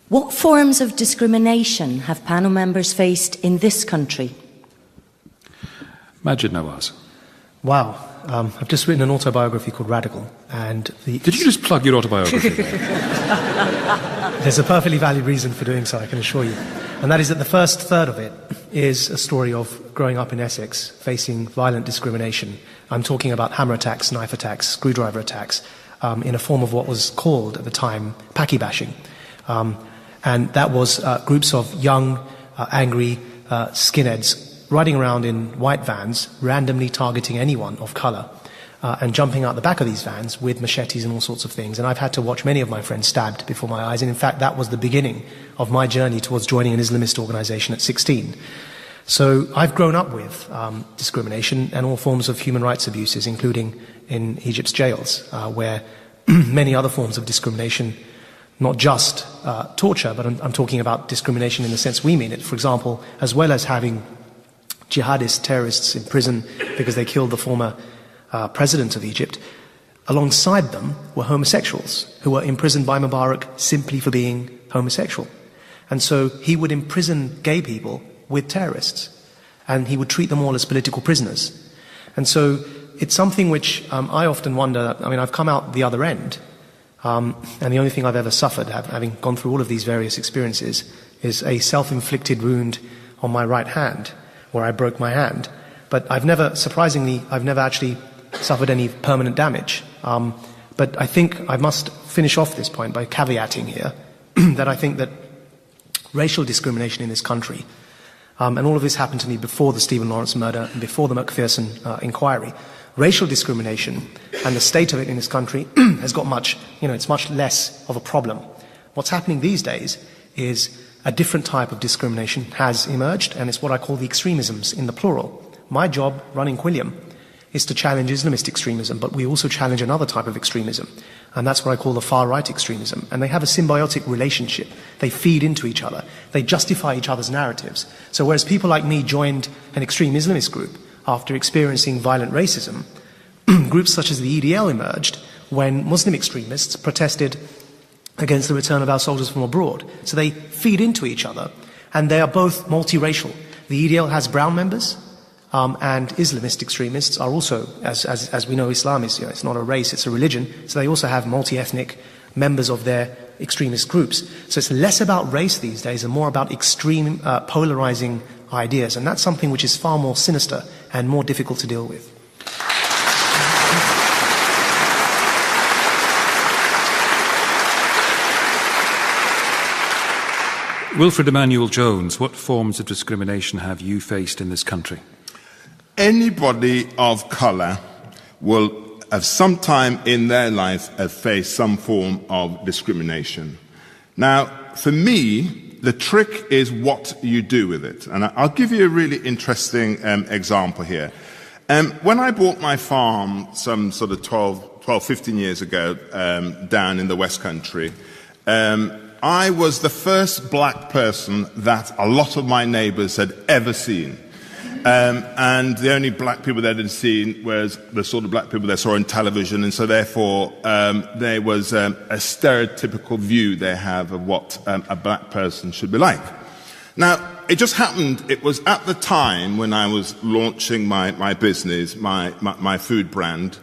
What forms of discrimination have panel members faced in this country? Majid Nawaz. Wow. I've just written an autobiography called Radical, and Did you just plug your autobiography? There's a perfectly valid reason for doing so, I can assure you. And that is that the first third of it is a story of growing up in Essex, facing violent discrimination. I'm talking about hammer attacks, knife attacks, screwdriver attacks, in a form of what was called at the time Paki bashing. And that was groups of young, angry skinheads riding around in white vans, randomly targeting anyone of colour, and jumping out the back of these vans with machetes and all sorts of things. And I've had to watch many of my friends stabbed before my eyes, and in fact that was the beginning of my journey towards joining an Islamist organisation at 16. So I've grown up with discrimination and all forms of human rights abuses, including in Egypt's jails, where many other forms of discrimination, not just torture, but I'm talking about discrimination in the sense we mean it. For example, as well as having jihadist terrorists in prison because they killed the former president of Egypt, alongside them were homosexuals who were imprisoned by Mubarak simply for being homosexual. And so he would imprison gay people with terrorists, and he would treat them all as political prisoners. And so it's something which I often wonder, I mean, I've come out the other end, and the only thing I've ever suffered, having gone through all of these various experiences, is a self-inflicted wound on my right hand, where I broke my hand. But surprisingly, I've never actually suffered any permanent damage. But I think I must finish off this point by caveating here that I think that racial discrimination in this country, and all of this happened to me before the Stephen Lawrence murder and before the Macpherson inquiry, racial discrimination and the state of it in this country has got it's much less of a problem. What's happening these days is a different type of discrimination has emerged, and it's what I call the extremisms in the plural. My job, running Quilliam, is to challenge Islamist extremism, but we also challenge another type of extremism, and that's what I call the far-right extremism. And they have a symbiotic relationship. They feed into each other. They justify each other's narratives. So whereas people like me joined an extreme Islamist group after experiencing violent racism, groups such as the EDL emerged when Muslim extremists protested against the return of our soldiers from abroad. So they feed into each other, and they are both multiracial. The EDL has brown members, and Islamist extremists are also, as we know, Islam is, it's not a race, it's a religion, so they also have multi-ethnic members of their extremist groups. So it's less about race these days and more about extreme, polarizing ideas, and that's something which is far more sinister and more difficult to deal with. Wilfred Emmanuel-Jones, what forms of discrimination have you faced in this country? Anybody of colour will have some time in their life have faced some form of discrimination. Now, for me, the trick is what you do with it. And I'll give you a really interesting example here. When I bought my farm some sort of 12, 15 years ago down in the West Country, I was the first black person that a lot of my neighbours had ever seen. And the only black people they had seen was the sort of black people they saw on television, and so therefore there was a stereotypical view they have of what a black person should be like. Now, it just happened, it was at the time when I was launching my business, my food brand,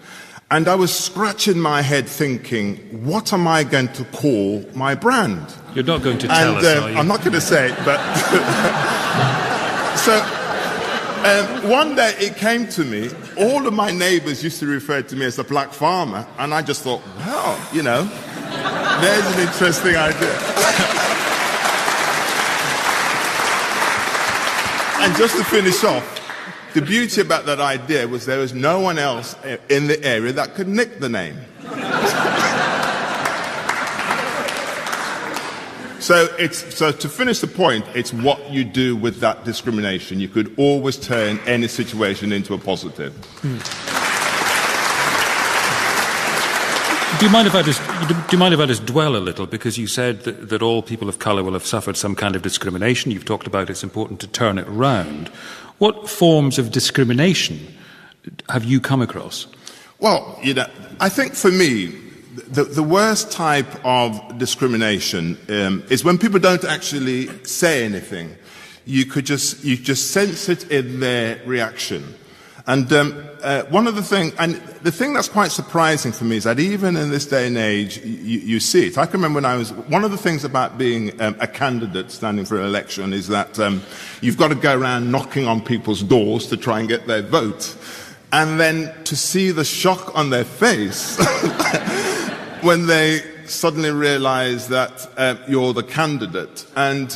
and I was scratching my head thinking, what am I going to call my brand? You're not going to tell us, are you? I'm not going to say it, but... So, one day it came to me, all of my neighbours used to refer to me as the black farmer, and I just thought, well, there's an interesting idea. And just to finish off, the beauty about that idea was there was no one else in the area that could nick the name. So to finish the point, it's what you do with that discrimination. You could always turn any situation into a positive. Do you mind if I just dwell a little? Because you said that all people of colour will have suffered some kind of discrimination. You've talked about it's important to turn it round. What forms of discrimination have you come across? Well, I think for me, the worst type of discrimination is when people don't actually say anything. You just sense it in their reaction. And one of the thing that's quite surprising for me is that even in this day and age, you see it. I can remember one of the things about being a candidate standing for an election is that you've got to go around knocking on people's doors to try and get their vote. And then to see the shock on their face when they suddenly realize that you're the candidate. And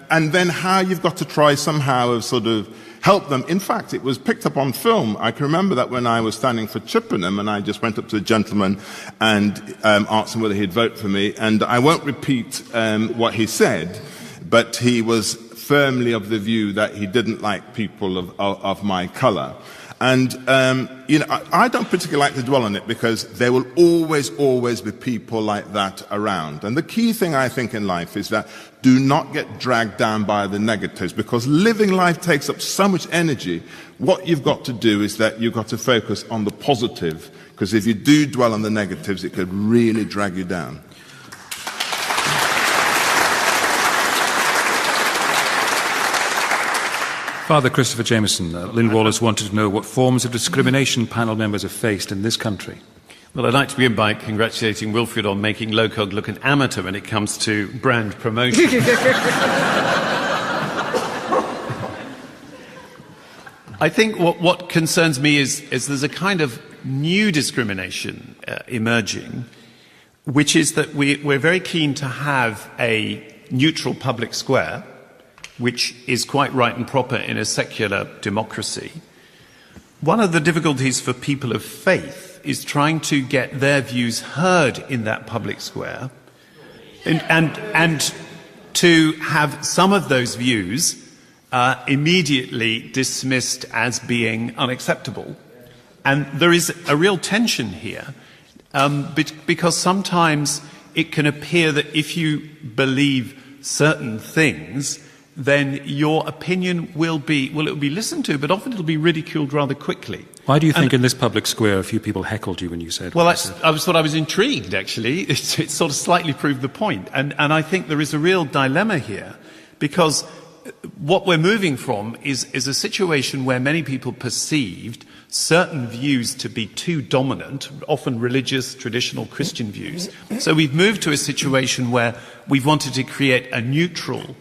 then how you've got to try somehow of sort of help them. In fact, it was picked up on film. I can remember that when I was standing for Chippenham, and I just went up to a gentleman and asked him whether he'd vote for me. And I won't repeat what he said, but he was firmly of the view that he didn't like people of my colour. And, I don't particularly like to dwell on it because there will always be people like that around. And the key thing I think in life is that do not get dragged down by the negatives, because living life takes up so much energy. What you've got to do is that you've got to focus on the positive, because if you do dwell on the negatives, it could really drag you down. Father Christopher Jamison, Lynn Wallace wanted to know what forms of discrimination panel members have faced in this country. Well, I'd like to begin by congratulating Wilfred on making Lowcog look an amateur when it comes to brand promotion. I think what concerns me is there's a kind of new discrimination emerging, which is that we're very keen to have a neutral public square, which is quite right and proper in a secular democracy. One of the difficulties for people of faith is trying to get their views heard in that public square and to have some of those views immediately dismissed as being unacceptable. And there is a real tension here because sometimes it can appear that if you believe certain things, then your opinion will be listened to, but often it'll be ridiculed rather quickly. Why do you think in this public square a few people heckled you when you said well, I was intrigued, actually. It sort of slightly proved the point. And I think there is a real dilemma here, because what we're moving from is a situation where many people perceived certain views to be too dominant, often religious, traditional Christian views. So we've moved to a situation where we've wanted to create a neutral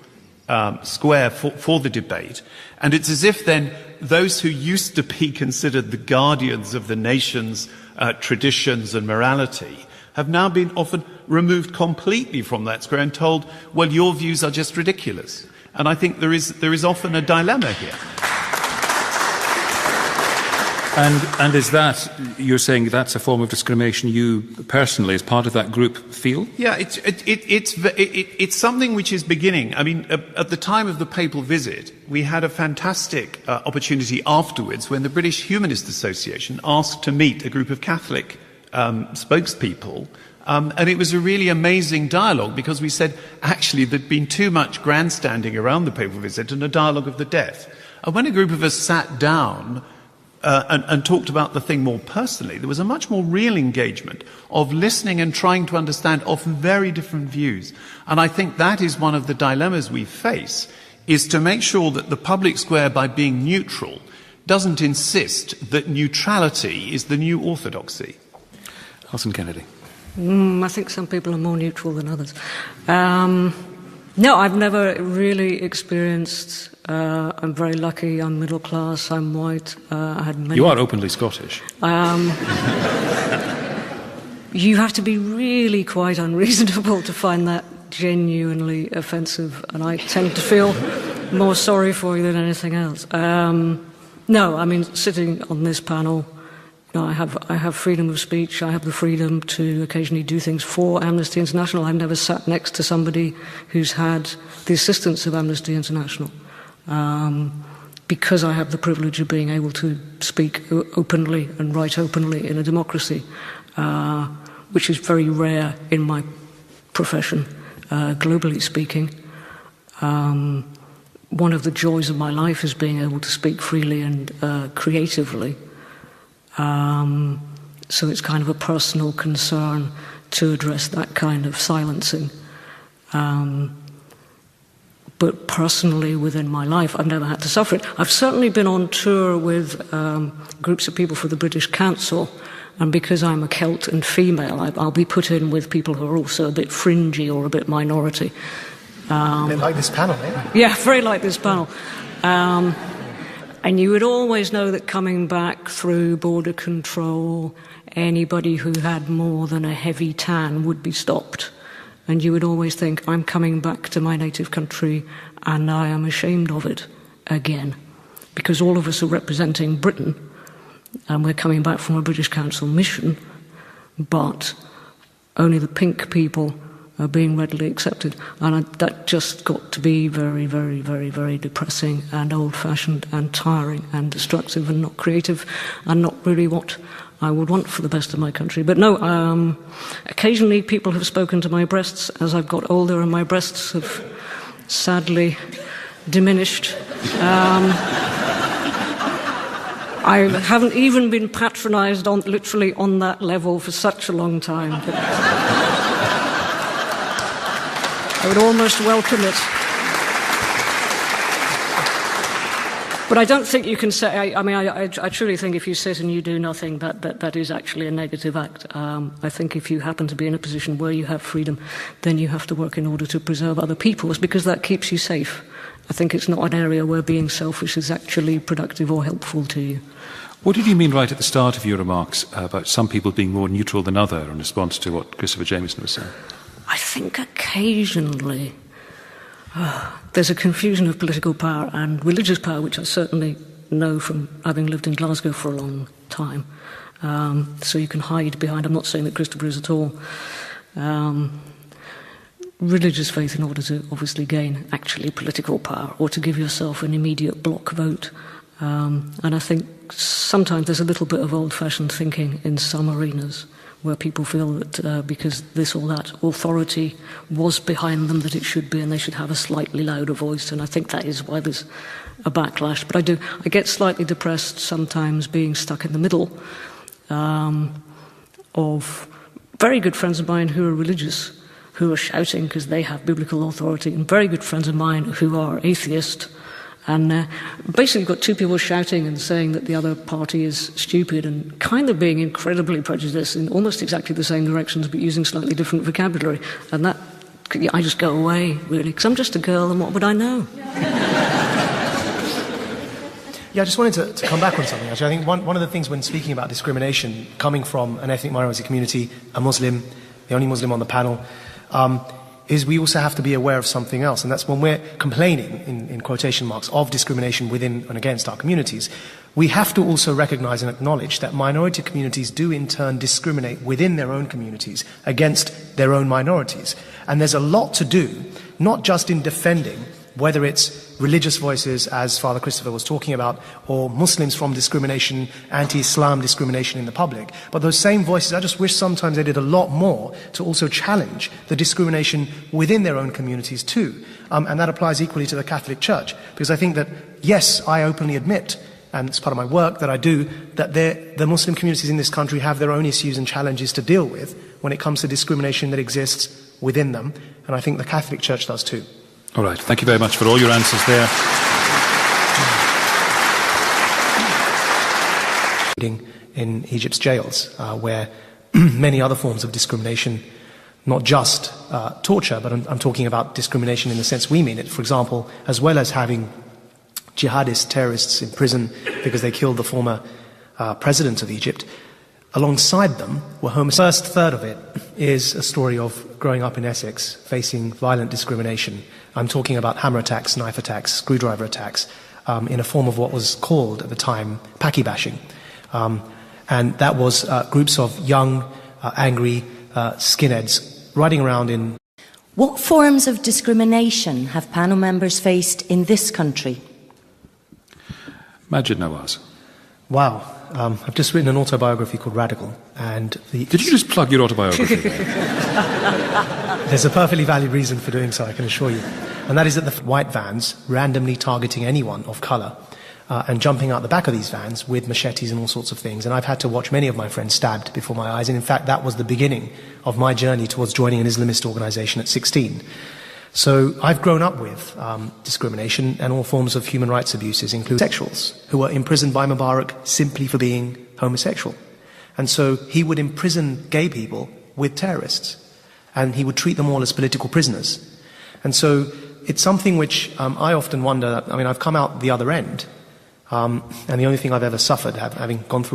square for the debate. And it's as if then those who used to be considered the guardians of the nation's traditions and morality have now been often removed completely from that square and told, well, your views are just ridiculous. And I think there is often a dilemma here. And is that, you're saying that's a form of discrimination you personally, as part of that group, feel? Yeah, it's something which is beginning. I mean, at the time of the papal visit, we had a fantastic opportunity afterwards when the British Humanist Association asked to meet a group of Catholic spokespeople. And it was a really amazing dialogue, because we said, actually, there'd been too much grandstanding around the papal visit and a dialogue of the deaf. And when a group of us sat down and talked about the thing more personally, there was a much more real engagement of listening and trying to understand often very different views. And I think that is one of the dilemmas we face, is to make sure that the public square, by being neutral, doesn't insist that neutrality is the new orthodoxy. Alison Kennedy. I think some people are more neutral than others. No, I've never really experienced. I'm very lucky. I'm middle class. I'm white. I had many. You are openly Scottish. You have to be really quite unreasonable to find that genuinely offensive, and I tend to feel more sorry for you than anything else. No, I mean, sitting on this panel, I have freedom of speech. I have the freedom to occasionally do things for Amnesty International. I've never sat next to somebody who's had the assistance of Amnesty International, because I have the privilege of being able to speak openly and write openly in a democracy, which is very rare in my profession, globally speaking. One of the joys of my life is being able to speak freely and creatively. So it's kind of a personal concern to address that kind of silencing. But personally, within my life, I've never had to suffer it. I've certainly been on tour with groups of people for the British Council, and because I'm a Celt and female, I'll be put in with people who are also a bit fringy or a bit minority. A bit like this panel, eh? Yeah, very like this panel. And you would always know that coming back through border control, anybody who had more than a heavy tan would be stopped. And you would always think, I'm coming back to my native country and I am ashamed of it again. Because all of us are representing Britain and we're coming back from a British Council mission, but only the pink people are being readily accepted. And that just got to be very, very, very, very depressing and old-fashioned and tiring and destructive and not creative and not really what I would want for the best of my country. But no, occasionally people have spoken to my breasts as I've got older, and my breasts have sadly diminished. I haven't even been patronised literally on that level for such a long time. But I would almost welcome it. But I don't think you can say, I truly think if you sit and you do nothing, that is actually a negative act. I think if you happen to be in a position where you have freedom, then you have to work in order to preserve other people's, because that keeps you safe. I think it's not an area where being selfish is actually productive or helpful to you. What did you mean right at the start of your remarks about some people being more neutral than other in response to what Christopher Jamison was saying? I think occasionally there's a confusion of political power and religious power, which I certainly know from having lived in Glasgow for a long time. So you can hide behind, I'm not saying that Christopher is at all, religious faith in order to obviously gain actually political power or to give yourself an immediate block vote. And I think sometimes there's a little bit of old-fashioned thinking in some arenas where people feel that because this or that authority was behind them, that it should be, and they should have a slightly louder voice. And I think that is why there's a backlash. But I get slightly depressed sometimes being stuck in the middle of very good friends of mine who are religious, who are shouting because they have biblical authority, and very good friends of mine who are atheist. And basically got two people shouting and saying that the other party is stupid and kind of being incredibly prejudiced in almost exactly the same directions but using slightly different vocabulary. And that, I just go away, really, because I'm just a girl and what would I know? Yeah, I just wanted to come back on something, actually. I think one of the things when speaking about discrimination, coming from an ethnic minority community, a Muslim, the only Muslim on the panel, is we also have to be aware of something else, and that's when we're complaining, in quotation marks, of discrimination within and against our communities, we have to also recognize and acknowledge that minority communities do in turn discriminate within their own communities against their own minorities. And there's a lot to do, not just in defending, whether it's religious voices, as Father Christopher was talking about, or Muslims from discrimination, anti-Islam discrimination in the public. But those same voices, I just wish sometimes they did a lot more to also challenge the discrimination within their own communities too. And that applies equally to the Catholic Church. Because I think that, yes, I openly admit, and it's part of my work that I do, that the Muslim communities in this country have their own issues and challenges to deal with when it comes to discrimination that exists within them. And I think the Catholic Church does too. All right. Thank you very much for all your answers there. In Egypt's jails, where many other forms of discrimination, not just torture, but I'm talking about discrimination in the sense we mean it. For example, as well as having jihadist terrorists in prison because they killed the former president of Egypt, alongside them were homosexuals. The first third of it is a story of growing up in Essex, facing violent discrimination. I'm talking about hammer attacks, knife attacks, screwdriver attacks, in a form of what was called at the time Paki bashing. And that was groups of young, angry skinheads riding around in... What forms of discrimination have panel members faced in this country? Majid Nawaz. Wow. I've just written an autobiography called Radical, and Did you just plug your autobiography there? There's a perfectly valid reason for doing so, I can assure you. And that is that the white vans randomly targeting anyone of colour and jumping out the back of these vans with machetes and all sorts of things. And I've had to watch many of my friends stabbed before my eyes. And in fact, that was the beginning of my journey towards joining an Islamist organization at 16. So I've grown up with discrimination and all forms of human rights abuses, including homosexuals who were imprisoned by Mubarak simply for being homosexual. And so he would imprison gay people with terrorists, and he would treat them all as political prisoners. And so it's something which I often wonder. I mean, I've come out the other end, and the only thing I've ever suffered, having gone through